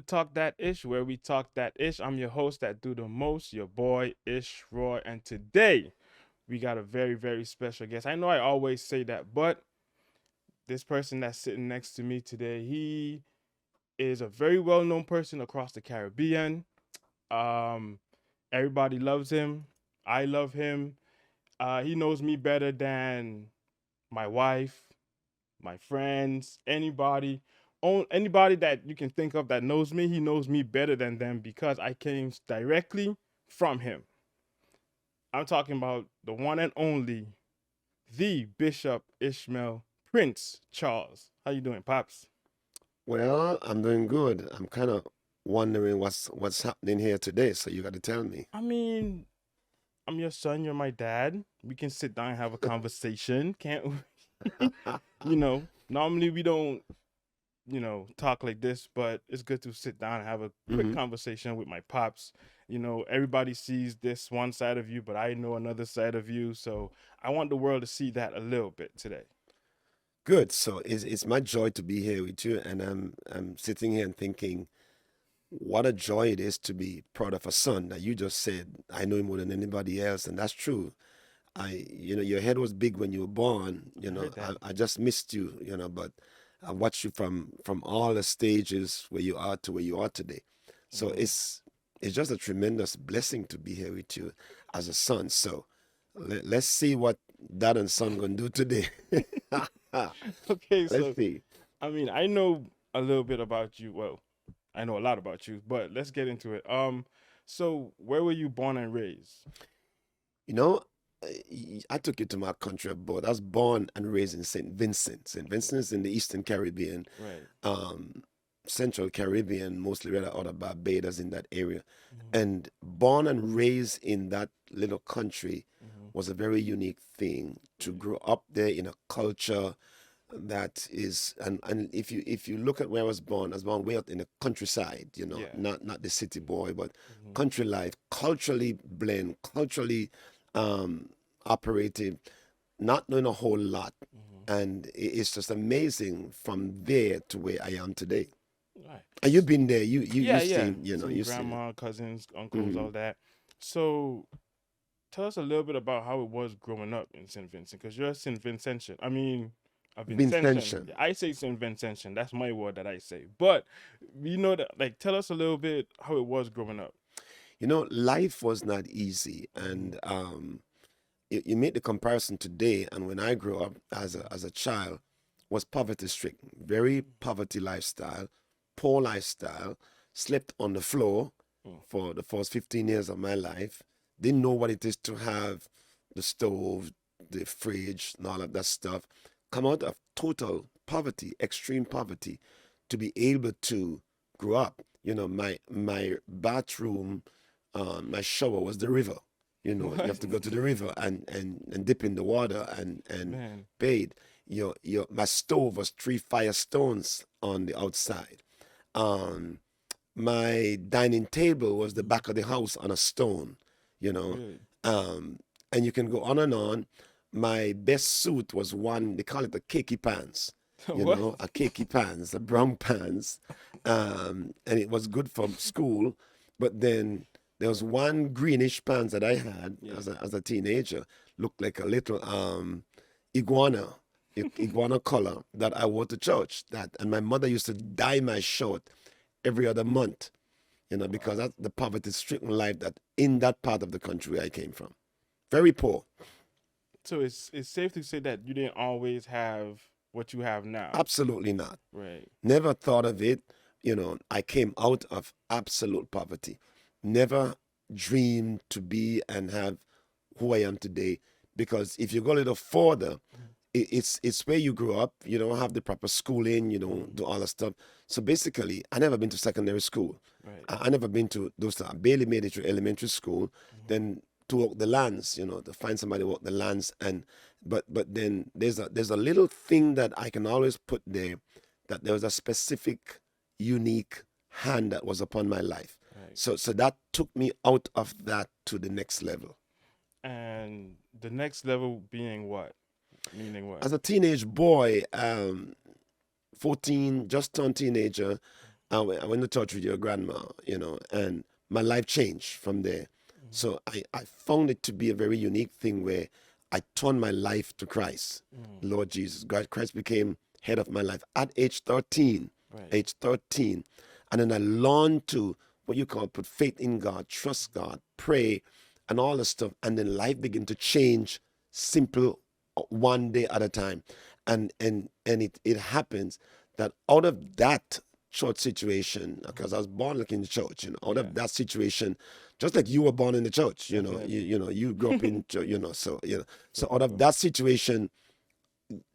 to Talk That Ish, where we talk that ish. I'm your host that do the most, your boy Ish Roy, and today we got a very, very special guest. I know I always say that, but this person that's sitting next to me today, he is a very well-known person across the Caribbean. Um, Everybody loves him. I love him. He knows me better than my wife, my friends, anybody that you can think of that knows me. He knows me better than them because I came directly from him. I'm talking about the one and only, the Bishop Ishmael Prince Charles. How you doing, pops? Well, I'm doing good. I'm kind of wondering what's happening here today, so you got to tell me. I mean, I'm your son. You're my dad. We can sit down and have a conversation, can't we? Normally we don't talk like this, but it's good to sit down and have a quick Hmm. conversation with my pops. Everybody sees this one side of you, but I know another side of you. So I want the world to see that a little bit today. Good. So it's my joy to be here with you, and I'm sitting here and thinking what a joy it is to be proud of a son that you just said I know him more than anybody else, and that's true. Your head was big when you were born. I heard that. I just missed you. But I watched you from all the stages where you are to where you are today. So Mm. it's just a tremendous blessing to be here with you as a son. So let's see what dad and son gonna do today. Okay, Let's so see. I know a little bit about you. Well, I know a lot about you, but let's get into it. So where were you born and raised? You know, I took you to my country abroad. I was born and raised in St. Vincent. St. Vincent is in the Eastern Caribbean, Right. um, Central Caribbean, mostly rather out of Barbados in that area. Mm-hmm. And born and raised in that little country Mm-hmm. was a very unique thing to grow up there in a culture that is and if you look at where I was born way out in the countryside, Yeah. not the city boy, but Mm-hmm. country life, culturally blend, culturally um operated, not knowing a whole lot. Mm-hmm. And it's just amazing from there to where I am today. Right. And you've been there, Yeah, you've yeah. seen, Seen you've seen it. grandma, cousins, uncles, Hmm. all that. So tell us a little bit about how it was growing up in St. Vincent, because you're a St. Vincentian. I mean, a Vincentian. Vincentian. I say St. Vincentian. That's my word that I say. But that, like, tell us a little bit how it was growing up. Life was not easy, Mm-hmm. and you make the comparison today and when I grew up as a child was poverty stricken, very poverty lifestyle, poor lifestyle, slept on the floor Mm-hmm. for the first 15 years of my life, didn't know what it is to have the stove, the fridge, and all of that stuff. Come out of total poverty, extreme poverty, to be able to grow up. My bathroom, my shower was the river. You What? have to go to the river and dip in the water and Man. bathe. My stove was 3 firestones on the outside. Um, my dining table was the back of the house on a stone, you know. Really? Um, and you can go on and on. My best suit was one, they call it a cakey pants, What? a cakey pants, a brown pants. And it was good for school. But then there was one greenish pants that I had Yeah. as a teenager, looked like a little iguana, iguana color that I wore to church. And my mother used to dye my shirt every other month, because Wow. that's the poverty-stricken life that in that part of the country I came from. Very poor. So it's safe to say that you didn't always have what you have now. Absolutely not. Right. Never thought of it. I came out of absolute poverty. Never dreamed to be and have who I am today. Because if you go a little further, it's where you grew up. You don't have the proper schooling. You don't Mm-hmm. do all that stuff. So basically, I never been to secondary school. Right. I never been to those. I barely made it to elementary school. Mm-hmm. Then to walk the lands, to find somebody to walk the lands, and but then there's a little thing that I can always put there, that there was a specific, unique hand that was upon my life. Right. So that took me out of that to the next level. And the next level being what? Meaning what? As a teenage boy, 14, just turned teenager, I went to church with your grandma, and my life changed from there. Mm-hmm. So I found it to be a very unique thing where I turned my life to Christ, Mm. Lord Jesus. God, Christ became head of my life at age 13, Right. age 13. And then I learned to, what you call, put faith in God, trust God, pray, and all the stuff. And then life began to change simple, one day at a time. And it happens that out of that church situation, because I was born like in the church, out Yeah. of that situation, just like you were born in the church, Exactly. you grew up in church, so For out of real. that situation,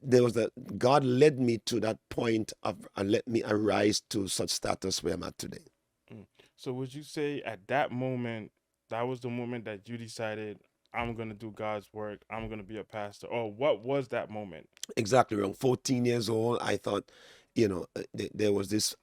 there was that God led me to that point of, and let me arise to such status where I'm at today. Mm. So would you say at that moment, that was the moment that you decided I'm gonna do God's work, I'm gonna be a pastor, or what was that moment? Exactly, around 14 years old, I thought, there was this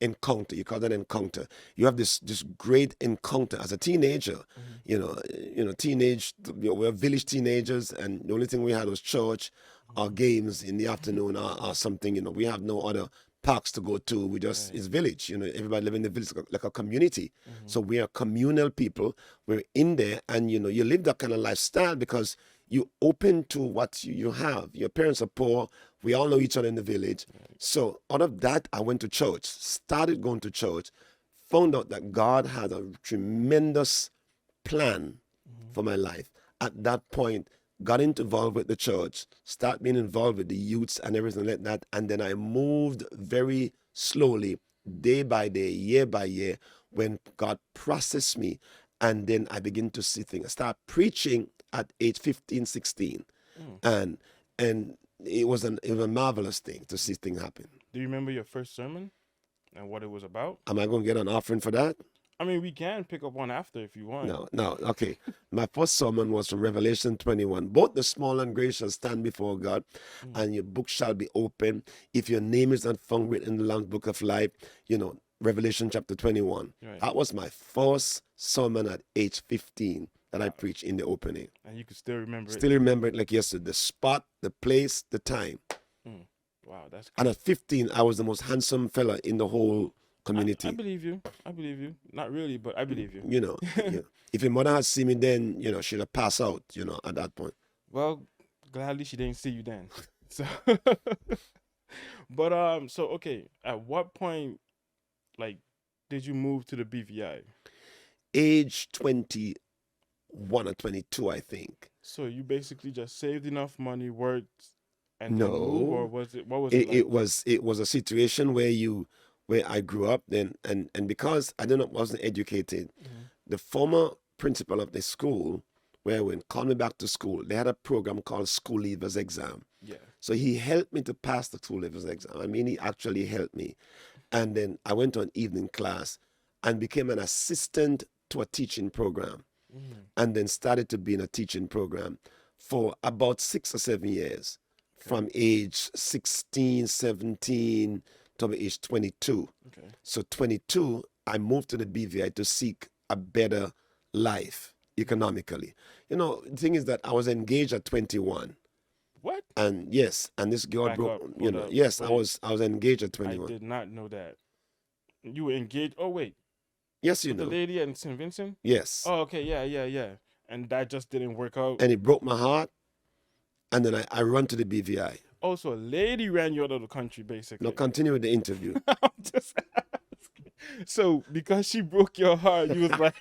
encounter. You call that encounter. You have this great encounter as a teenager. Mm-hmm. Teenage. We're village teenagers, and the only thing we had was church, or games in the afternoon, or something. We have no other parks to go to. We just, Right. it's village. Everybody live in the village like a community. Mm-hmm. So we are communal people. We're in there, and you live that kind of lifestyle because you open to what you have. Your parents are poor. We all know each other in the village. Right. So out of that, I went to church, started going to church, found out that God had a tremendous plan Mm-hmm. for my life. At that point, got involved with the church, start being involved with the youths and everything like that. And then I moved very slowly, day by day, year by year, when God processed me. And then I begin to see things. I start preaching at age 15, 16. Mm. And and it was a marvelous thing to see things happen. Do you remember your first sermon and what it was about? Am I going to get an offering for that? I mean, we can pick up one after if you want. No, no. Okay. My first sermon was from Revelation 21. Both the small and great shall stand before God, Mm. and your book shall be open. If your name is not found written in the Lamb's book of life, Revelation chapter 21. Right. That was my first sermon at age 15 that I Wow. preached in the opening. And you can still remember it. Still remember it like yesterday. The spot, the place, the time. Mm. Wow, that's And good. at 15, I was the most handsome fella in the whole I community. believe you. I believe you. Not really, but I believe you. You know, if your mother had seen me then, she'd have passed out, at that point. Well, gladly she didn't see you then. So, but so okay, at what point, like, did you move to the BVI? Age 21 or 22, I think. So you basically just saved enough money, worked, and then move, or No, was it? What was it it, like? it was a situation where I grew up then, and because I wasn't educated, Mm-hmm. the former principal of the school where I went called me back to school. They had a program called School Leavers Exam. Yeah. So he helped me to pass the School Leavers Exam. I mean, he actually helped me. And then I went to an evening class and became an assistant to a teaching program, Mm-hmm. and then started to be in a teaching program for about 6 or 7 years, Okay. from age 16, 17 to age 22. Okay. So 22, I moved to the BVI to seek a better life economically. The thing is that I was engaged at 21. What? And yes, and this girl Back broke, up. Hold up. yes, I Wait. was engaged at I 21. did not know that. You were engaged. Oh wait, Yes, you with the know. lady in St Vincent. Yes. Oh, okay. Yeah, yeah, yeah. And that just didn't work out. And it broke my heart. And then I run to the BVI. Oh, so a lady ran you out of the country, Now basically. continue with the interview. I'm just asking. So because she broke your heart, you was like,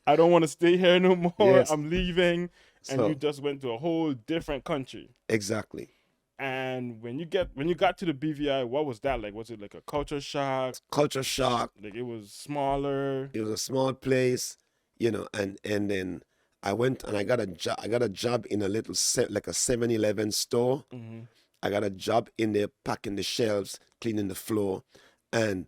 I don't want to stay here no more. Yes. I'm leaving. And you So just went to a whole different country. exactly. And when you got to the BVI, what was that like? Was it like a culture shock? Culture shock. Like it was smaller? It was a small place, and then I went and I got a job. I got a job in a little like a 7-Eleven store. Mm-hmm. I got a job in there packing the shelves, cleaning the floor, and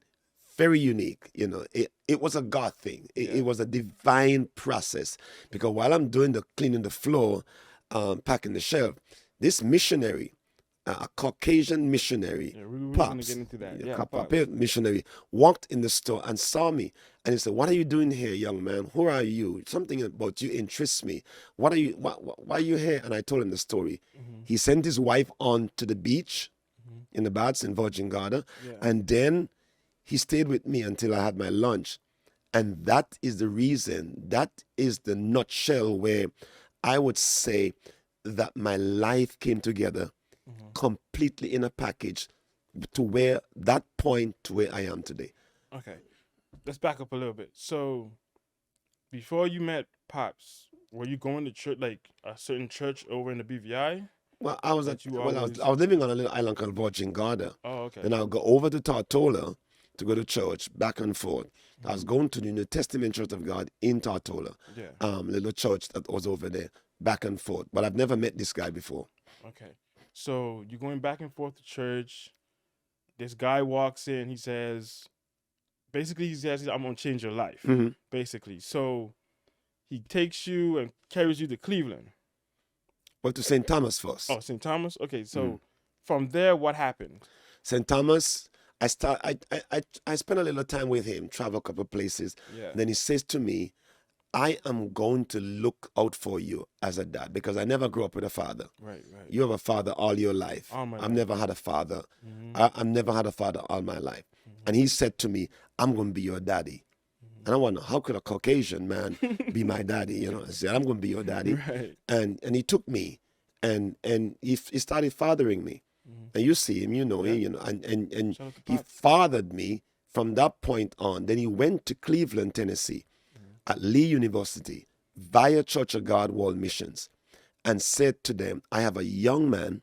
very unique. It was a God thing. It, Yeah. it was a divine process, because while I'm doing the cleaning the floor, packing the shelf, this missionary, a Caucasian missionary, Yeah, we were gonna Pops, get into that. the Yeah, Caucasian missionary, walked in the store and saw me, and he said, "What are you doing here, young man? Who are you? Something about you interests me. What are you? Why are you here?" And I told him the story. Mm-hmm. He sent his wife on to the beach Mm-hmm. in the baths in Virgin Garden, Yeah. and then He stayed with me until I had my lunch. And that is the reason, that is the nutshell where I would say that my life came together Mm-hmm. completely in a package to where that point to where I am today. Okay, let's back up a little bit. So before you met Pops, were you going to church, like a certain church over in the BVI Well, I was at that you well, I always? was living on a little island called Virgin Gorda. Oh, okay. Then I would go over to Tortola to go to church, back and forth. I was Mm-hmm. going to the New Testament Church of God in Tortola, Yeah. little church that was over there, back and forth. But I've never met this guy before. Okay. So you're going back and forth to church. This guy walks in. He says, basically, he says, "I'm gonna change your life." Hmm. Basically, so he takes you and carries you to Cleveland. Well, to St. Thomas first. Oh, St. Thomas. Okay, Mhm. so from there, what happened? St. Thomas, I spent a little time with him, travel a couple of places. Yeah. Then he says to me, I am going to look out for you as a dad because I never grew up with a father. Right. Right. You have a father all your life. All my I've life. never had a father. Mm-hmm. I've never had a father all my life. Mm-hmm. And he said to me, I'm going to be your daddy. And I wonder, how could a Caucasian man be my daddy? You know, I said, I'm going to be your daddy. Right. And he took me and he started fathering me. Mm-hmm. And you see him, you know Yeah. him, you know, and Shout out to he Pops. fathered me from that point on. Then he went to Cleveland, Tennessee, at Lee University via Church of God World Missions and said to them, I have a young man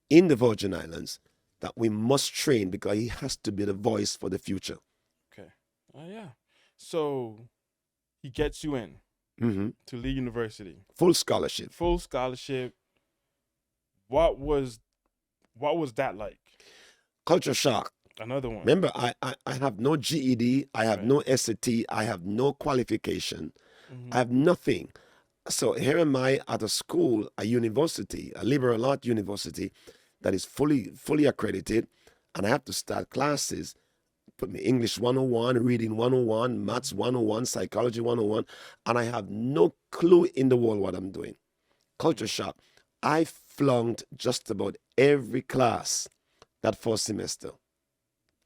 in the Virgin Islands that we must train because he has to be the voice for the future. Okay. Oh yeah. So he gets you in Hmm. to Lee University, Full scholarship. full scholarship. What was that like? Culture shock. Another one. Remember, I have no GED, I have Right. no SAT, I have no qualification, Mm-hmm. I have nothing. So here am I at a school, a university, a liberal art university that is fully accredited, and I have to start classes. Put me English 101, reading 101, maths 101, psychology 101, and I have no clue in the world what I'm doing. Culture shock. I flunked just about every class that first semester.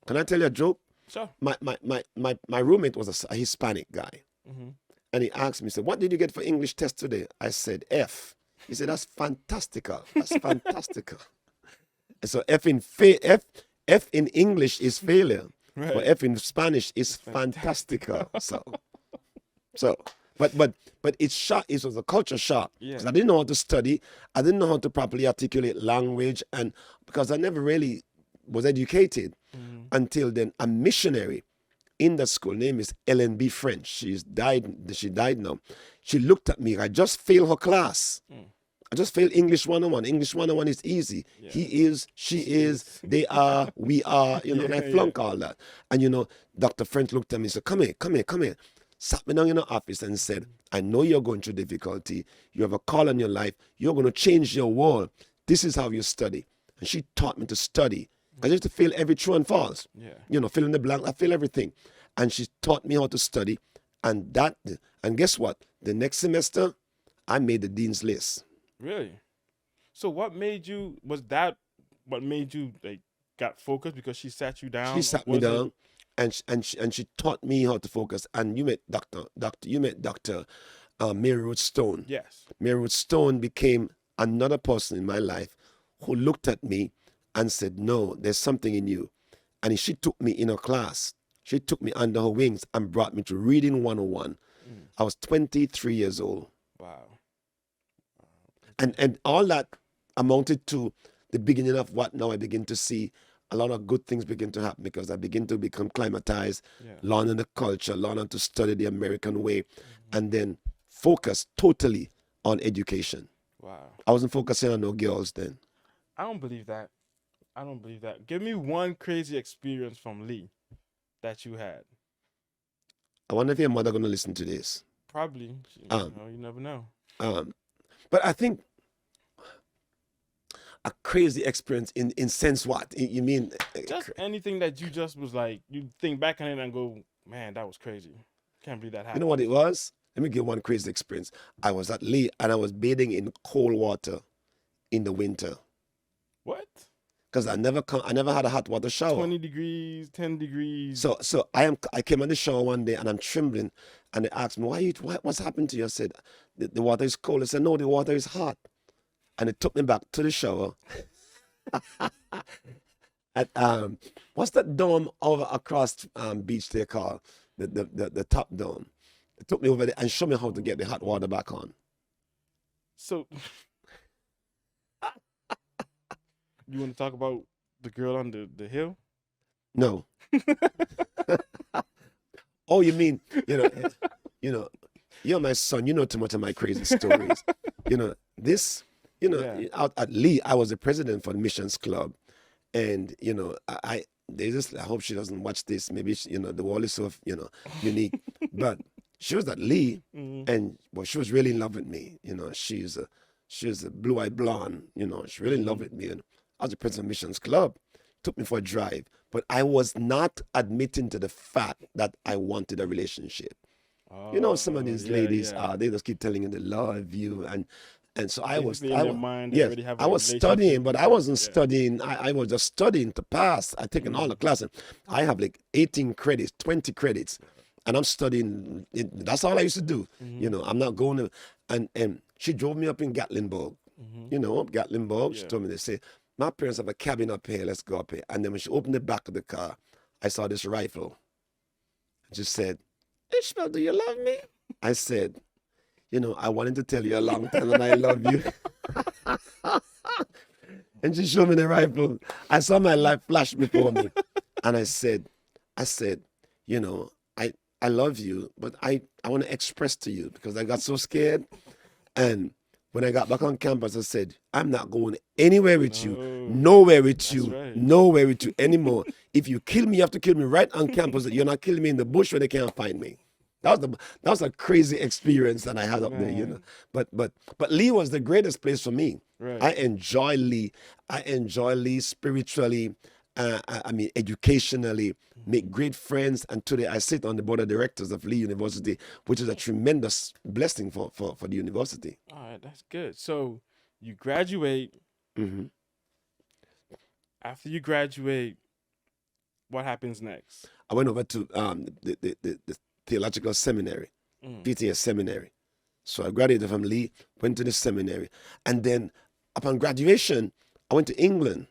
Can I tell you a joke? Sure. My roommate was a Hispanic guy. Mm-hmm. And he asked me, he said, what did you get for English test today? I said, F. He said, that's fantastical. That's fantastical. And so F in English is failure. Right. But F in Spanish is fantastical. So but it's shock. It was a culture shock Yeah. because I didn't know how to study. I didn't know how to properly articulate language, and because I never really was educated Mm-hmm. until then. A missionary in that school, name is Ellen B. French. She died now. She looked at me. I just failed her class. Mm. I just failed English 101. English 101 is easy. Yeah. He is, she is, they are, we are, you know, and I Yeah, flunk all that. And you know, Dr. French looked at me and said, come here. Sat me down in the office and said, I know you're going through difficulty. You have a call on your life. You're going to change your world. This is how you study. And she taught me to study. I used to fail every true and false. Yeah. You know, fill in the blank. I fail everything. And she taught me how to study. And guess what? The next semester, I made the dean's list. Really? So what made you? Was that what made you like got focused because she sat you down? She or sat me was it- down and she taught me how to focus. And you met Dr. Mary Ruth Stone. Yes. Mary Ruth Stone became another person in my life who looked at me and said, no, there's something in you. And she took me in her class. She took me under her wings and brought me to Reading 101. Mm. I was 23 years old. Wow. And all that amounted to the beginning of what now I begin to see a lot of good things begin to happen because I begin to become climatized, Yeah. learning the culture, learning to study the American way, and then focus totally on education. Wow. I wasn't focusing on no girls then. I don't believe that. Give me one crazy experience from Lee that you had. I wonder if your mother gonna listen to this. Probably. Um, You never know. But I think a crazy experience in sense what? You mean Just anything that you just was like, you think back on it and go, man, that was crazy. Can't believe that you happened. know what it was? Let me give one crazy experience. I was at Lee and I was bathing in cold water in the winter. What? because I never had a hot water shower. 20 degrees, 10 degrees. So I came on the shower one day and I'm trembling, and they asked me, what's happened to you? I said, the water is cold. I said, no, the water is hot. And they took me back to the shower. At what's that dome over across beach they call the top dome? They took me over there and showed me how to get the hot water back on. So, you want to talk about the girl on the hill? No. Oh, you mean, you know, you're my son. You know too much of my crazy stories. This, Yeah. out at Lee, I was the president for the Missions Club, and they just, I hope she doesn't watch this. Maybe the world is so unique, but she was at Lee, Mhm. and well, she was really in love with me. She's a blue-eyed blonde. She's really in love with me. And I was the president of Missions Club. Took me for a drive, but I was not admitting to the fact that I wanted a relationship. Some of Oh, these yeah, ladies, yeah. they just keep telling you they love you, and so Basically, in their mind, they yes, already have I a was relationship. studying, but I wasn't Yeah. studying. I was just studying to pass. I taken all the classes. I have like 18 credits, 20 credits, and I'm studying. That's all I used to do. I'm not going to, and she drove me up in Gatlinburg. Up Gatlinburg. She Yeah. told me, they say, my parents have a cabin up here. Let's go up here. And then when she opened the back of the car, I saw this rifle. She said, Ishmael, do you love me? I said, I wanted to tell you a long time that I love you. And she showed me the rifle. I saw my life flash before me. And I said, you know, I, I love you, but I want to express to you because I got so scared. And when I got back on campus, I said, I'm not going anywhere with you, No. nowhere with That's you, right. nowhere with you anymore. If you kill me, you have to kill me right on campus. You're not killing me in the bush where they can't find me. That was a crazy experience that I had up there. Man. But Lee was the greatest place for me. Right. I enjoy Lee. I enjoy Lee spiritually. I mean, educationally, make great friends. And today I sit on the board of directors of Lee University, which is a tremendous blessing for the university. All right, that's good. So you graduate. hmm After you graduate, what happens next? I went over to the theological seminary, Mm. PTS seminary. So I graduated from Lee, went to the seminary. And then upon graduation, I went to England.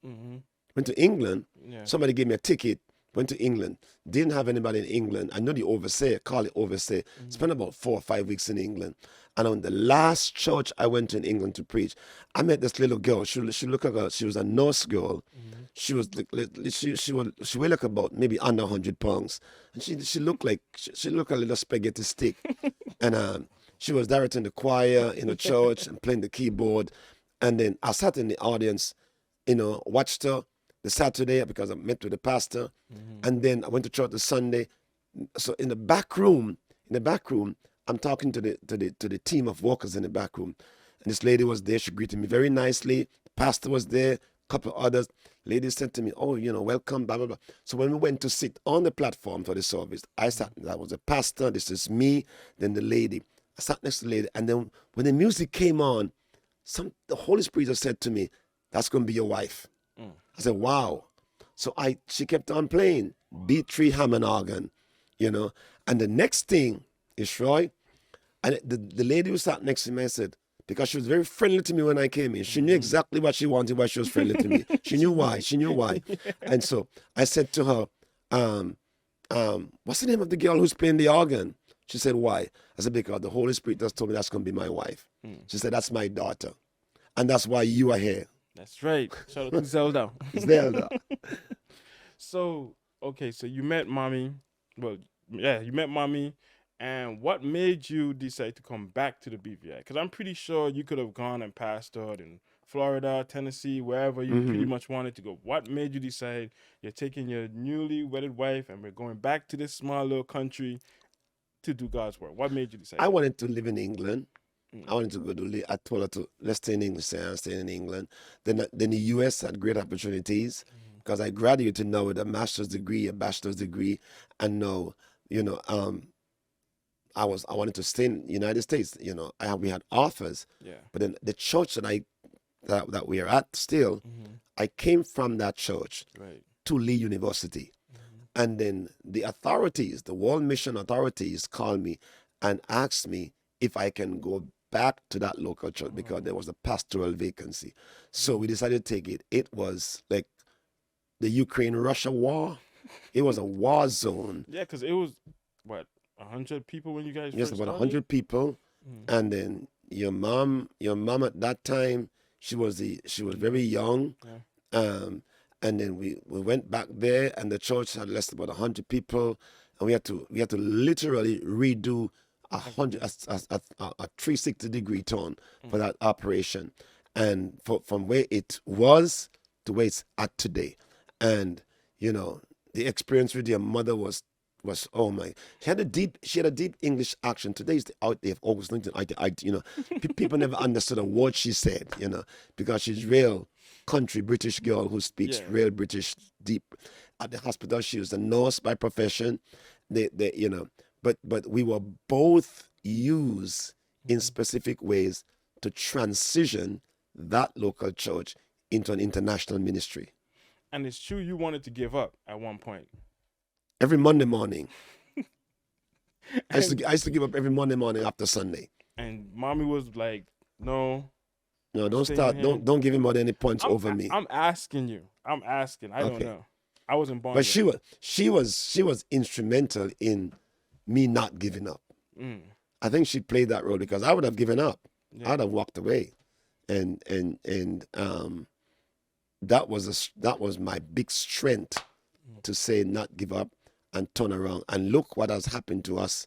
Mm-hmm. Went to England. Yeah. Somebody gave me a ticket. Went to England. Didn't have anybody in England. I know the overseer, call it overseer. Spent about 4 or 5 weeks in England. And on the last church I went to in England to preach, I met this little girl. She looked like she was a nurse girl. She was she weighed like about maybe under 100 pounds, and she looked like she looked a little spaghetti stick. And she was directing the choir in the church and playing the keyboard. And then I sat in the audience, watched her the Saturday because I met with the pastor, and then I went to church the Sunday. So in the back room, I'm talking to the team of workers in the back room, and this lady was there. She greeted me very nicely. The pastor was there, a couple of others. Lady said to me, "Oh, welcome, blah blah blah." So when we went to sit on the platform for the service, I sat. That was the pastor. This is me. Then the lady. I sat next to the lady, and then when the music came on, the Holy Spirit just said to me, "That's going to be your wife." Mm. I said, "Wow." So she kept on playing B3 Hammond organ, And the next thing is Roy, and the lady who sat next to me, I said, because she was very friendly to me when I came in. She knew exactly what she wanted, why she was friendly to me. She knew why. She knew why. And so I said to her, what's the name of the girl who's playing the organ? She said, why? I said, because the Holy Spirit just told me that's going to be my wife. She said, that's my daughter. And that's why you are here. That's right. Shout out to Zelda. Zelda. So, okay, so you met mommy. Well, yeah, you met mommy. And what made you decide to come back to the BVI? Because I'm pretty sure you could have gone and pastored in Florida, Tennessee, wherever you pretty much wanted to go. What made you decide you're taking your newly wedded wife and we're going back to this small little country to do God's work? What made you decide I that? wanted to live in England. I wanted to go to. I told her to let's stay in English. I'm staying in England. Then the US had great opportunities because I graduated now with a master's degree, a bachelor's degree, and now I wanted to stay in the United States. We had offers, Yeah. but then the church that I that we are at still, Mm-hmm. I came from that church Right. to Lee University. Mm-hmm. And then the authorities, the World Mission authorities, called me and asked me if I can go back to that local church because Oh. there was a pastoral vacancy. So we Mm-hmm. decided to take it. It was like the Ukraine-Russia war. It was a war zone. Yeah, because it was what 100 people when you guys Just first about started. 100 people. Mm-hmm. And then your mom at that time, she was very Nurse. young. Yeah. Um, and then we went back there, and the church had less than about 100 people, and we had to literally redo a hundred Everything. a 360-degree turn for Mm. that operation, and from where it was to where it's at today, and you know the experience with your mother was oh my, she had a deep English accent. Today's the out there of August Linton. People never understood a word she said, because she's real country British girl who speaks Yeah. real British deep. At the hospital, she was a nurse by profession. But we were both used in Mm-hmm. specific ways to transition that local church into an international ministry. And it's true you wanted to give up at one point. Every Monday morning, I used and to I used to give up every Monday morning after Sunday. and mommy was like, "No, No, you don't stay in start. here." Don't give him out any points I'm over me. I'm asking you. I'm asking. I don't Okay, know. I wasn't born but yet. she was instrumental in me not giving up. Mm. I think she played that role because I would have given up. Yeah. I'd have walked away, and that was my big strength Mm. to say not give up and turn around and look what has happened to us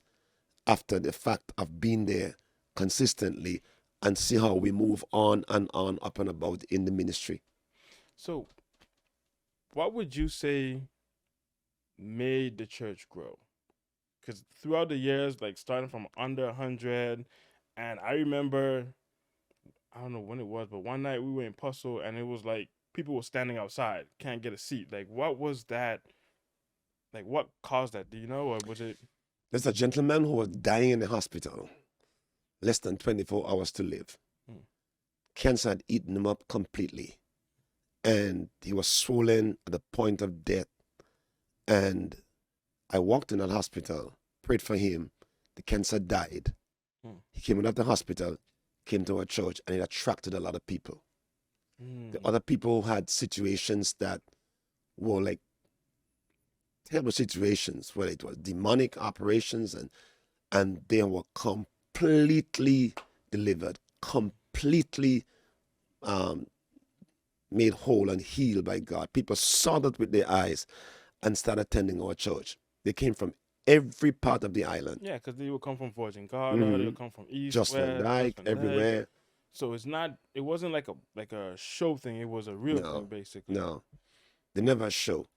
after the fact of being there consistently and see how we move on up and about in the ministry. So, what would you say made the church grow? Because throughout the years, like starting from under 100, and I remember, I don't know when it was, but one night we were in Puzzle and it was like people were standing outside, can't get a seat. Like, what was that? Like, what caused that? Do you know? Or was it? There's a gentleman who was dying in the hospital, less than 24 hours to live. Mm. Cancer had eaten him up completely, and he was swollen at the point of death. And I walked in that hospital, prayed for him. The cancer died. Mm. He came out of the hospital, came to our church, and it attracted a lot of people. The Mm. other people had situations that were like terrible situations, where it was demonic operations, and they were completely delivered, completely um, made whole and healed by God. People saw that with their eyes and started attending our church. They came from every part of the island. Yeah, because they would come from Virgin Garda, they Hmm would come from East, Just Van West, West Dyke, Van Dyke. everywhere. So it's not. It wasn't like a show thing. It was a real thing, No, basically. no, they never show.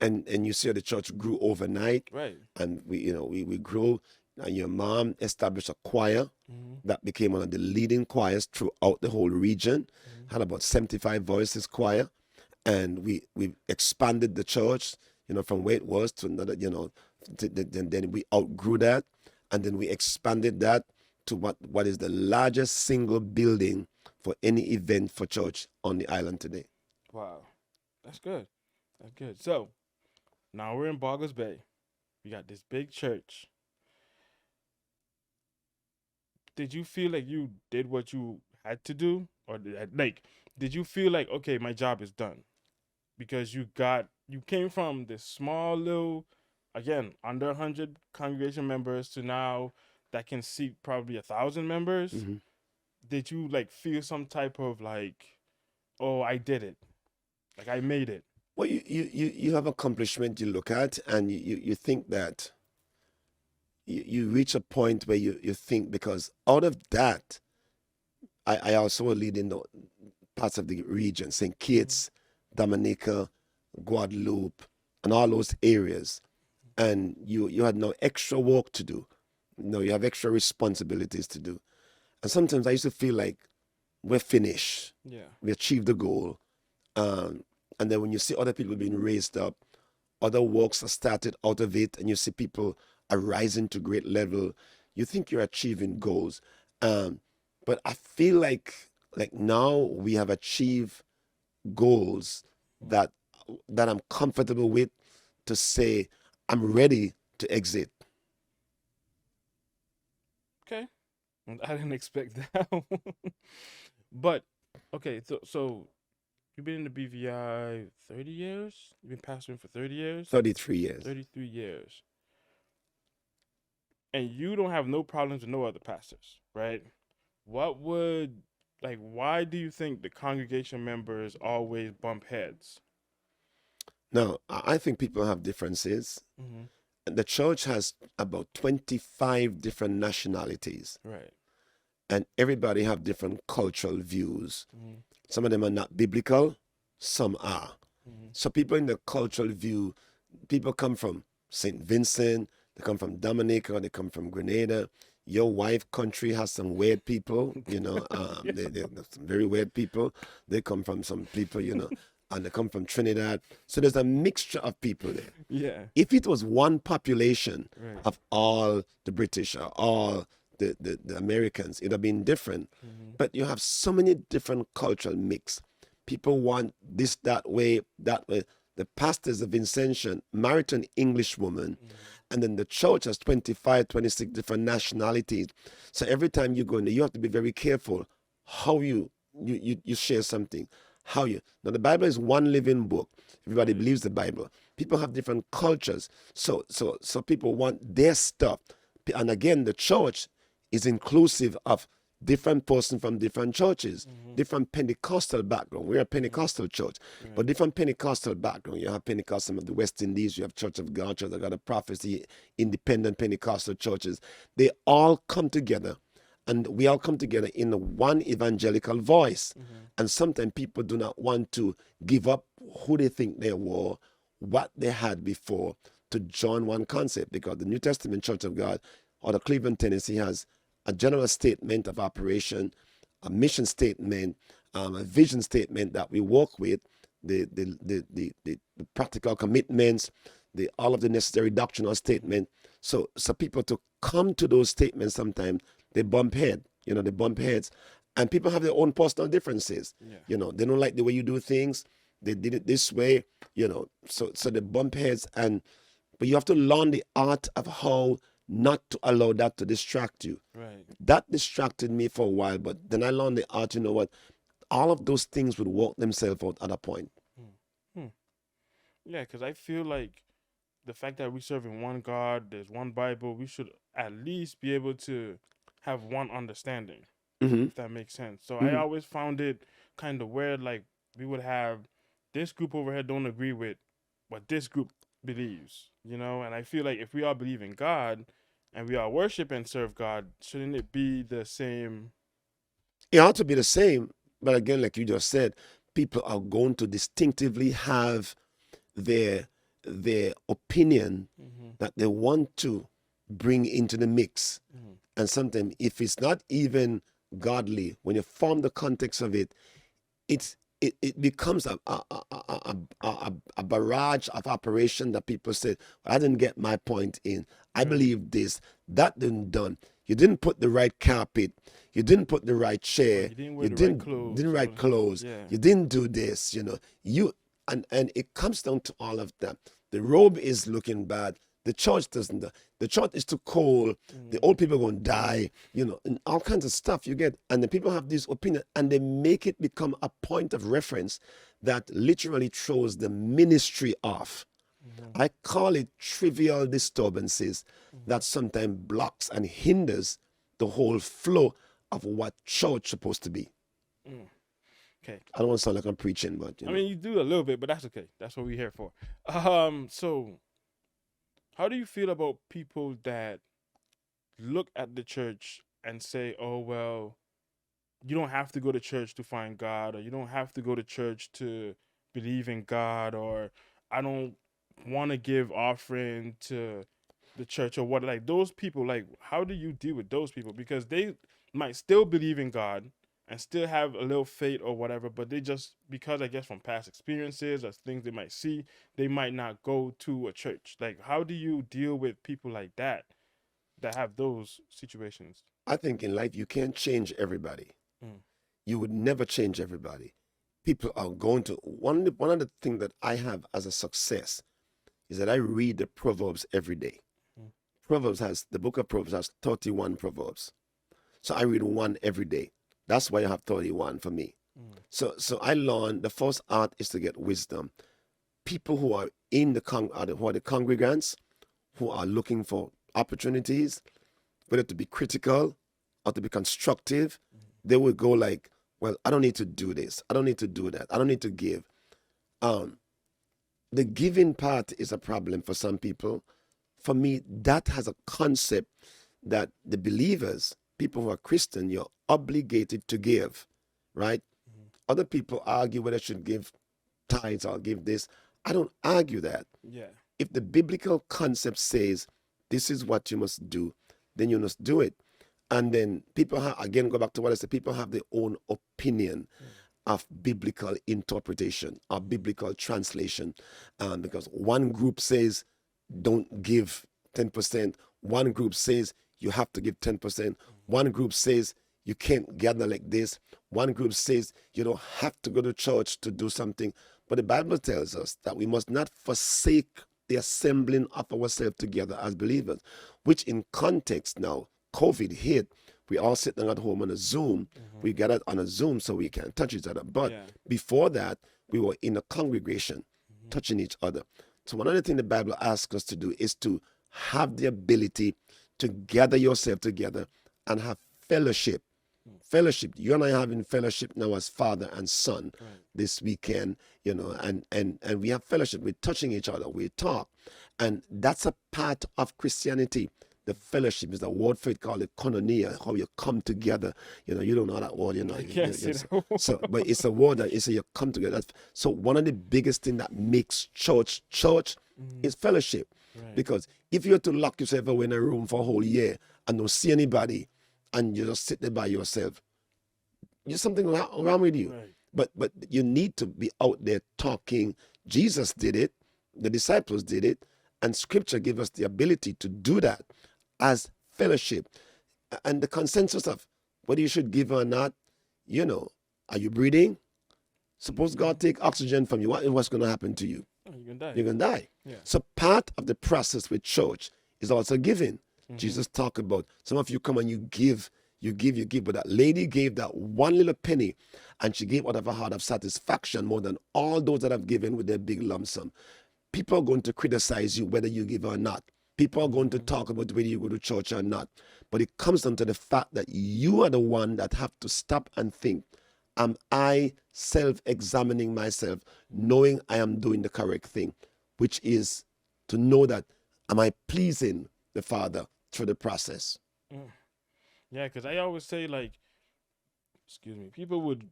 And you see how the church grew overnight, Right. and we grew. And your mom established a choir Mm-hmm. that became one of the leading choirs throughout the whole region. Mm-hmm. Had about 75 voices choir, and we expanded the church, from where it was to another, then we outgrew that, and then we expanded that to what is the largest single building for any event for church on the island today. Wow, that's good. That's good. So now we're in Boggers Bay. We got this big church. Did you feel like you did what you had to do, or did you feel like okay, my job is done because you came from this small little, again under 100 congregation members to now that can seat probably 1,000 members? Hmm Did you like feel some type of like, oh, I did it, like I made it? Well, you have accomplishment you look at, and you think that you reach a point where you think, because out of that, I also lead in the parts of the region, St. Mm-hmm. Kitts, Dominica, Guadeloupe, and all those areas. And you had no extra work to do. No, you have extra responsibilities to do. And sometimes I used to feel like we're finished. Yeah. We achieved the goal. Um, and then when you see other people being raised up, other works are started out of it, and you see people are rising to great level, you think you're achieving goals. Um, but I feel like Like now we have achieved goals Mm. that I'm comfortable with to say I'm ready to exit. Okay. I didn't expect that. But okay, so you've been in the BVI 30 years? You've been pastoring for 30 years? 33 years. 33 years. And you don't have no problems with no other pastors, right? What would why do you think the congregation members always bump heads? Now, I think people have differences. Mm-hmm. The church has about 25 different nationalities, Right. and everybody have different cultural views. Mm-hmm. Some of them are not biblical, some are. Mm-hmm. So people in the cultural view, people come from St. Vincent, they come from Dominica, they come from Grenada. Your wife country has some weird people, Yeah. they're some very weird people. They come from some people, and they come from Trinidad. So there's a mixture of people there. Yeah. If it was one population Right. of all the British or all the Americans, it would have been different. Mm-hmm. But you have so many different cultural mix. People want this that way, that way. The pastors of Vincentian married to an English woman, Mm-hmm. and then the church has 25, 26 different nationalities. So every time you go in there, you have to be very careful how you share something. How you now the Bible is one living book. Everybody Right. believes the Bible. People have different cultures. So people want their stuff. And again, the church is inclusive of different person from different churches, Mm-hmm. different Pentecostal background. We're a Pentecostal church, but Right. different Pentecostal background. You have Pentecostal of the West Indies, you have Church of God, Church of God of Prophecy, independent Pentecostal churches. They all come together, and we all come together in one evangelical voice. Mm-hmm. And sometimes people do not want to give up who they think they were, what they had before, to join one concept, because the New Testament Church of God or the Cleveland, Tennessee has a general statement of operation, a mission statement, a vision statement that we work with, the practical commitments, all of the necessary doctrinal statement. So people to come to those statements sometimes they bump head, they bump heads, and people have their own personal differences. Yeah. They don't like the way you do things. They did it this way, so they bump heads, but you have to learn the art of how not to allow that to distract you. Right. That distracted me for a while, but then I learned the art. You know what? All of those things would work themselves out at a point. Hmm. Yeah, because I feel like the fact that we serve in one God, there's one Bible, we should at least be able to have one understanding, Mm-hmm. if that makes sense. So I Mm-hmm. always found it kind of weird, like we would have this group over here don't agree with what this group believes, and I feel like if we all believe in God and we all worship and serve God, shouldn't it be the same? It ought to be the same, but again, like you just said, people are going to distinctively have their opinion Mm-hmm. that they want to bring into the mix. Mm-hmm. And sometimes, if it's not even godly, when you form the context of it, it becomes a barrage of operation that people say, I didn't get my point in. I Right. believe this. That didn't done. You didn't put the right carpet. You didn't put the right Or chair. you didn't wear You the right didn't clothes. right clothes. Yeah. You didn't do this. You and it comes down to all of that. The robe is looking bad. The church doesn't. The church is too cold. The Mm-hmm. old people are going to die, and all kinds of stuff you get. And the people have this opinion and they make it become a point of reference that literally throws the ministry off. Mm-hmm. I call it trivial disturbances Mm-hmm. that sometimes blocks and hinders the whole flow of what church supposed to be. Mm. Okay. I don't want to sound like I'm preaching, but I mean, you do a little bit, but that's okay. That's what we're here for. So how do you feel about people that look at the church and say, "Oh well, you don't have to go to church to find God, or you don't have to go to church to believe in God, or I don't want to give offering to the church or what?" Like those people, like how do you deal with those people? Because they might still believe in God and still have a little faith or whatever, but they just because I guess from past experiences or things they might see, they might not go to a church. Like how do you deal with people like that have those situations? I think in life you can't change everybody. Mm. You would never change everybody. People are going to one of the things that I have as a success is that I read the Proverbs every day. Mm. The book of Proverbs has 31 Proverbs. So I read one every day. That's why I have 31 for me. Mm. So I learned the first art is to get wisdom. People who are in the who are the congregants, who are looking for opportunities, whether to be critical or to be constructive, they will go like, well, I don't need to do this. I don't need to do that. I don't need to give. Um, the giving part is a problem for some people. For me, that has a concept that the believers, people who are Christian, you're obligated to give, right? Mm-hmm. Other people argue whether I should give tithes or give this. I don't argue that. Yeah. If the biblical concept says this is what you must do, then you must do it. And then people have, again, go back to what I said, people have their own opinion of biblical interpretation or biblical translation. Because one group says don't give 10%, one group says you have to give 10%, one group says you can't gather like this, one group says you don't have to go to church to do something. But the Bible tells us that we must not forsake the assembling of ourselves together as believers, which in context now, COVID hit, we all sitting at home on a Zoom. Mm-hmm. We gathered on a Zoom so we can touch each other. But Yeah. before that, we were in a congregation touching each other. So one of the things the Bible asks us to do is to have the ability to gather yourself together and have fellowship. Fellowship. You and I are having fellowship now as father and son Right. this weekend, and we have fellowship. We're touching each other. We talk. And that's a part of Christianity. The fellowship is the word for it called the koinonia, how you come together. You don't know that word, I can't see that. So, but it's a word that is you come together. So one of the biggest thing that makes church is fellowship. Right. Because if you were to lock yourself away in a room for a whole year and don't see anybody, and you just sit there by yourself, there's something wrong with you. Right. But you need to be out there talking. Jesus did it, the disciples did it, and Scripture gives us the ability to do that as fellowship. And the consensus of whether you should give or not, are you breathing? Suppose God take oxygen from you, what's going to happen to you? Oh, you're gonna die. You're going to die. Yeah. So part of the process with church is also giving. Mm-hmm. Jesus talked about, some of you come and you give, but that lady gave that one little penny and she gave out of a heart of satisfaction more than all those that have given with their big lump sum. People are going to criticize you whether you give or not. People are going to talk about whether you go to church or not. But it comes down to the fact that you are the one that have to stop and think, am I self-examining myself, knowing I am doing the correct thing, which is to know that, am I pleasing the Father through the process? Yeah, because I always say, like, excuse me, people would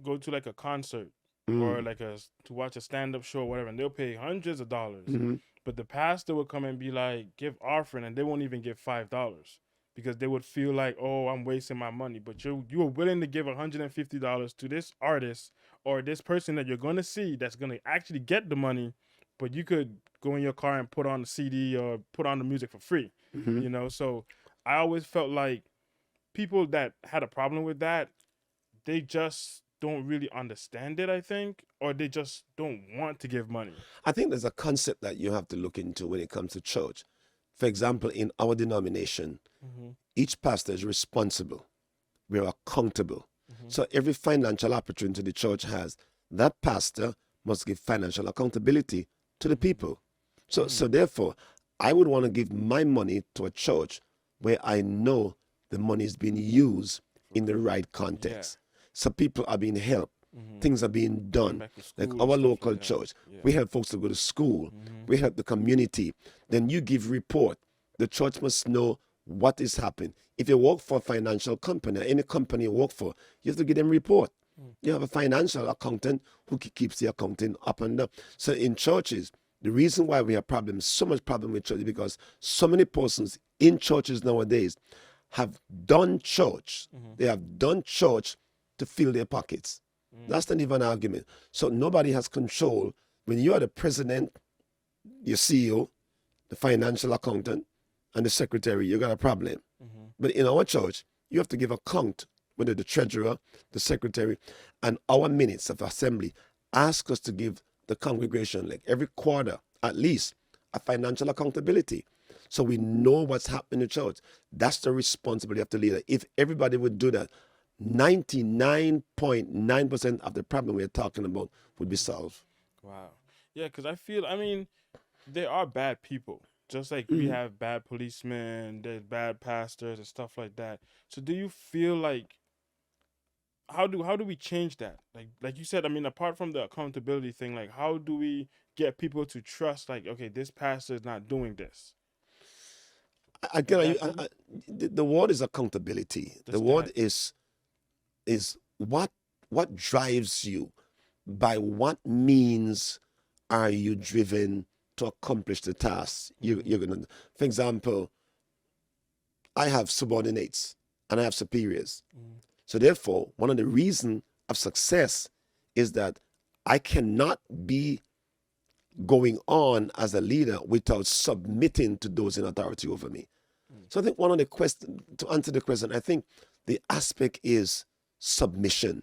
go to like a concert or like to watch a stand-up show or whatever, and they'll pay hundreds of dollars. Mm-hmm. But the pastor would come and be like, give offering, and they won't even give $5 because they would feel like, oh, I'm wasting my money. But you are willing to give $150 to this artist or this person that you're gonna see that's gonna actually get the money, but you could go in your car and put on the CD or put on the music for free. Mm-hmm. So I always felt like people that had a problem with that, they just don't really understand it, I think, or they just don't want to give money. I think there's a concept that you have to look into when it comes to church. For example, in our denomination, each pastor is responsible. We are accountable. So every financial opportunity the church has, that pastor must give financial accountability to the people. So therefore, I would want to give my money to a church where I know the money is being used in the right context. So people are being helped. Things are being done. Like our local church, we help folks to go to school. We help the community. Then you give report. The church must know what is happening. If you work for a financial company, any company you work for, you have to give them report. You have a financial accountant who keeps the accounting up and down. So in churches, the reason why we have problems, so much problem with church, is because so many persons in churches nowadays have done church. They have done church to fill their pockets. That's not even an argument. So nobody has control. When you are the president, your CEO, the financial accountant, and the secretary, you got a problem. But in our church, you have to give account whether the treasurer, the secretary, and our minutes of assembly ask us to give the congregation, like every quarter, at least, a financial accountability. So we know what's happening in the church. That's the responsibility of the leader. If everybody would do that, 99.9% of the problem we're talking about would be solved. Wow. Yeah, because I mean, there are bad people. Just like we Mhm. have bad policemen, there's bad pastors and stuff like that. So do you feel like how do we change that? Like you said, I mean, apart from the accountability thing, like how do we get people to trust like, okay, this pastor is not doing this? Is Again, that you? the word is accountability. The Just word that. is what drives you. By what means are you driven to accomplish the task Mm-hmm. you're gonna? For example, I have subordinates and I have superiors. Mm-hmm. So therefore, one of the reasons of success is that I cannot be going on as a leader without submitting to those in authority over me. So I think one of the questions, to answer the question, I think the aspect is submission,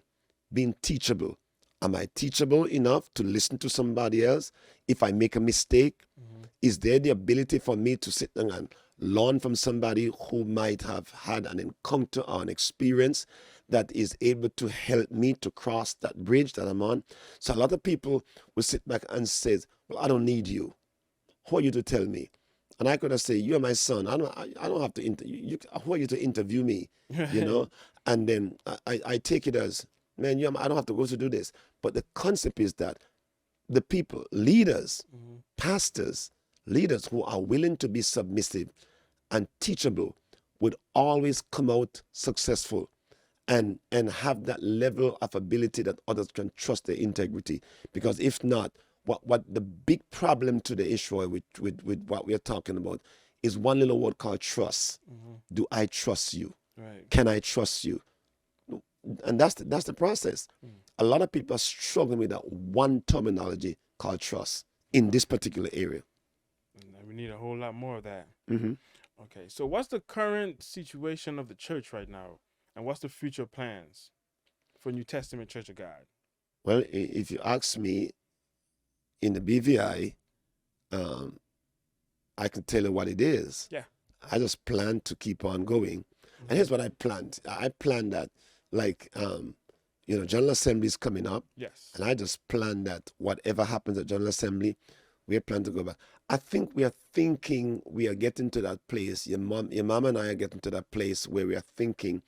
being teachable. Am I teachable enough to listen to somebody else? If I make a mistake, Mm-hmm. is there the ability for me to sit down and learn from somebody who might have had an encounter or an experience that is able to help me to cross that bridge that I'm on? So a lot of people will sit back and say, well, I don't need you. Who are you to tell me? And I could have said, you're my son. I don't have to, who are you to interview me? You Right. know? And then I take it as, man, I don't have to go to do this. But the concept is that the people, leaders, Mm-hmm. pastors, leaders who are willing to be submissive and teachable would always come out successful and have that level of ability that others can trust their integrity. Because if not, what the big problem to the issue with what we're talking about is one little word called trust. Mm-hmm. Do I trust you? Right. Can I trust you? And that's the process. A lot of people are struggling with that one terminology called trust in this particular area. And we need a whole lot more of that. Hmm. Okay, so what's the current situation of the church right now, and what's the future plans for New Testament Church of God? Well, if you ask me, in the BVI, um, I can tell you what it is. Yeah. I just plan to keep on going. And Mm-hmm. here's what I planned. I planned that, like, General Assembly is coming up, Yes. and I just planned that whatever happens at General Assembly, we plan to go back. I think we are thinking we are getting to that place. Your mom and I are getting to that place where we are thinking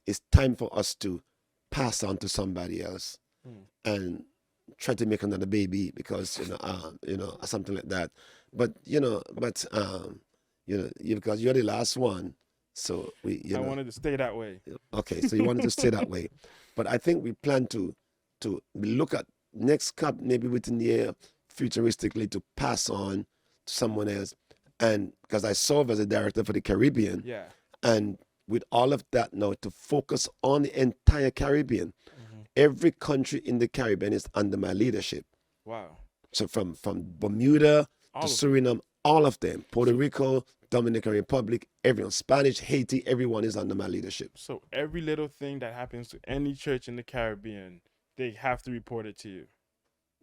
it's time for us to pass on to somebody else Mm. and try to make another baby because something like that. But because you're the last one, so I wanted to stay that way. okay, so you wanted to stay that way. But I think we plan to look at next cup maybe within the year futuristically to pass on to someone else. And because I serve as a director for the Caribbean, Yeah. and with all of that now to focus on the entire Caribbean, Mm-hmm. every country in the Caribbean is under my leadership. Wow. So from Bermuda to All of them. Suriname, all of them, Puerto So Rico, Dominican Republic, everyone, Spanish, Haiti, everyone is under my leadership. so every little thing that happens to any church in the Caribbean, they have to report it to you.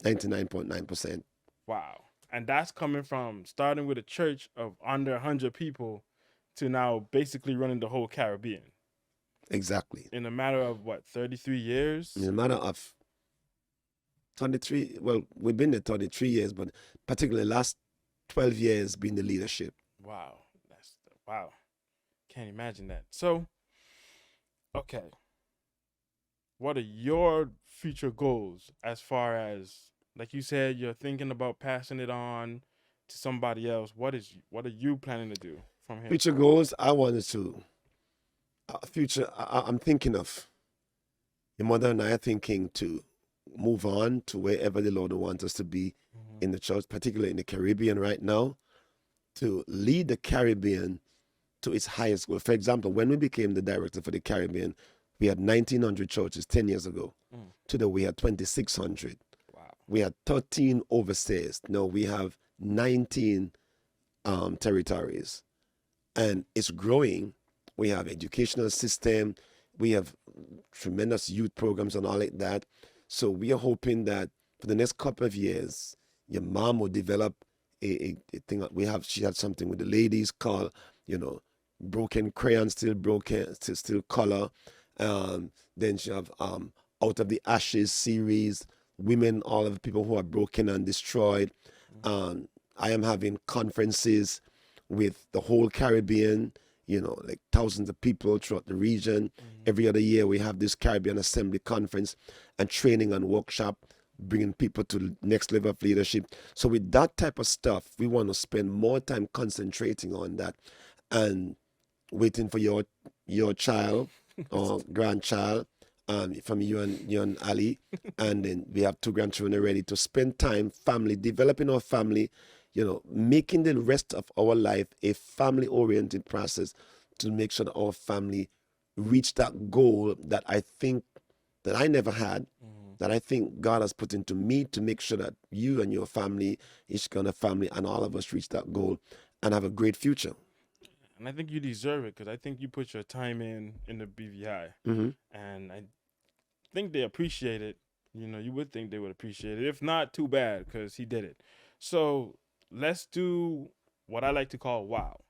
99.9%. Wow. And that's coming from starting with a church of under 100 people to now basically running the whole Caribbean Exactly. in a matter of what, 33 In years? a matter of 23, well, we've been there 33 years, but particularly the last 12 years being the leadership. Wow. That's wow. Can't imagine that. So, okay. What are your future goals as far as like you said you're thinking about passing it on to somebody else? What are you planning to do from here Future forward? goals, I wanted to, I'm thinking of your mother and I are thinking to move on to wherever the Lord wants us to be Mm-hmm. in the church, particularly in the Caribbean right now, to lead the Caribbean to its highest goal. For example, when we became the director for the Caribbean, we had 1,900 churches 10 years ago. Mm. Today we had 2,600. Wow. We had 13 overseas. Now we have 19 territories. And it's growing. We have educational system. We have tremendous youth programs and all like that. So we are hoping that for the next couple of years, your mom will develop a thing that we have. She had something with the ladies called, broken crayon, still broken, still color. Then she have Out of the Ashes series, women, all of the people who are broken and destroyed. I am having conferences with the whole Caribbean, like thousands of people throughout the region. Every other year, we have this Caribbean Assembly Conference and training and workshop, bringing people to the next level of leadership. So, with that type of stuff, we want to spend more time concentrating on that and waiting for your child or grandchild from you and Ali. And then we have two grandchildren already to spend time, family, developing our family, making the rest of our life a family oriented process to make sure that our family reach that goal that I think that I never had, that I think God has put into me to make sure that you and your family, each kind of family, and all of us reach that goal and have a great future. And I think you deserve it because I think you put your time in the BVI, and I think they appreciate it. You would think they would appreciate it. If not, too bad because he did it. So let's do what I like to call wow.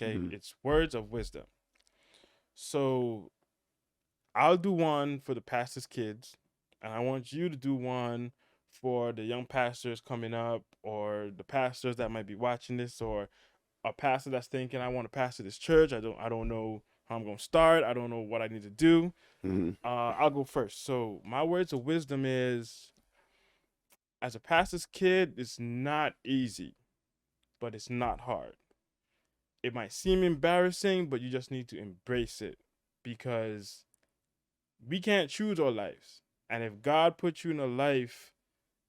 Okay, it's words of wisdom. So I'll do one for the pastor's kids, and I want you to do one for the young pastors coming up, or the pastors that might be watching this, or a pastor that's thinking, I want to pastor this church. I don't know how I'm gonna start. I don't know what I need to do. I'll go first. So my words of wisdom is, as a pastor's kid, it's not easy, but it's not hard. It might seem embarrassing, but you just need to embrace it because we can't choose our lives. And if God put you in a life,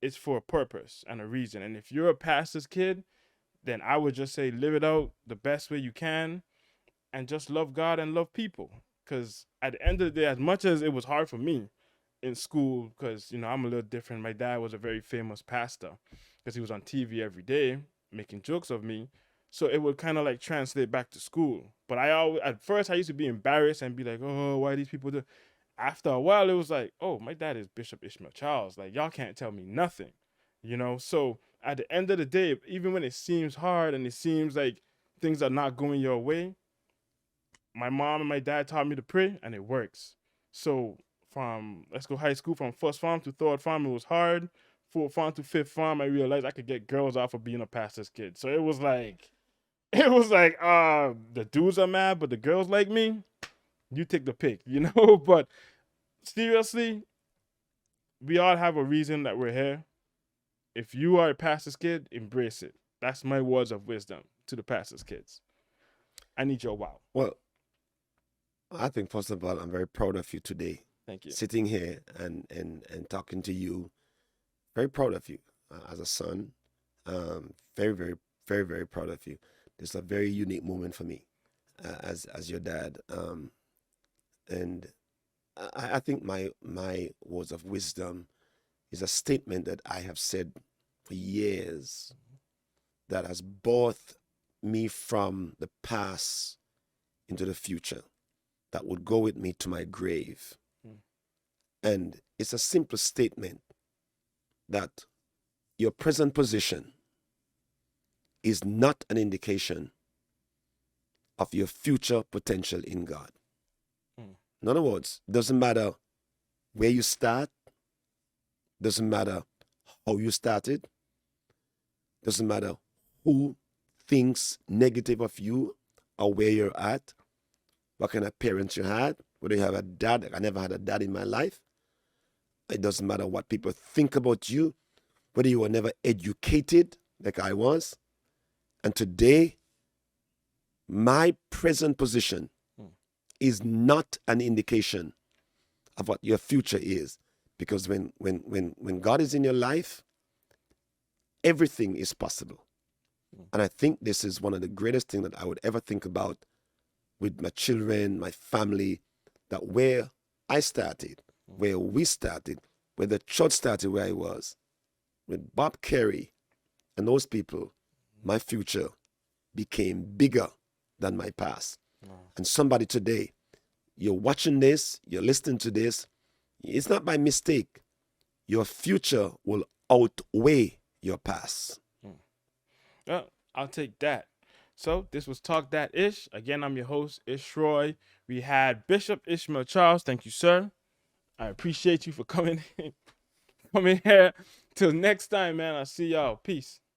it's for a purpose and a reason. And if you're a pastor's kid, then I would just say live it out the best way you can and just love God and love people. Because at the end of the day, as much as it was hard for me in school, because, I'm a little different. My dad was a very famous pastor because he was on TV every day making jokes of me. So it would kind of like translate back to school. But at first, I used to be embarrassed and be like, oh, why these people do? After a while, it was like, oh, my dad is Bishop Ishmael Charles. Like, y'all can't tell me nothing, So at the end of the day, even when it seems hard and it seems like things are not going your way, my mom and my dad taught me to pray, and it works. So from let's go high school, from first farm to third farm, it was hard. Fourth farm to fifth farm, I realized I could get girls off of being a pastor's kid. So it was like, the dudes are mad, but the girls like me. You take the pick, But seriously, we all have a reason that we're here. If you are a pastor's kid, embrace it. That's my words of wisdom to the pastor's kids. I need your wow. Well, I think first of all, I'm very proud of you today. Thank you. Sitting here and talking to you. Very proud of you as a son. Very, very, very, very proud of you. It's a very unique moment for me as your dad. And I think my words of wisdom is a statement that I have said for years that has brought me from the past into the future, that would go with me to my grave. And it's a simple statement that your present position is not an indication of your future potential in God. In other words, doesn't matter where you start, doesn't matter how you started, doesn't matter who thinks negative of you or where you're at, what kind of parents you had, whether you have a dad. I never had a dad in my life. It doesn't matter what people think about you, whether you were never educated like I was. And today, my present position is not an indication of what your future is. Because when God is in your life, everything is possible. And I think this is one of the greatest things that I would ever think about with my children, my family, that where I started, where we started, where the church started, where I was, with Bob Carey and those people, my future became bigger than my past. And somebody today, you're watching this, you're listening to this, it's not by mistake. Your future will outweigh your past. Well, I'll take that. So this was Talk That Ish. Again, I'm your host, Ish Roy. We had Bishop Ishmael Charles. Thank you, sir. I appreciate you for coming coming here. Till next time, man. I'll see y'all. Peace.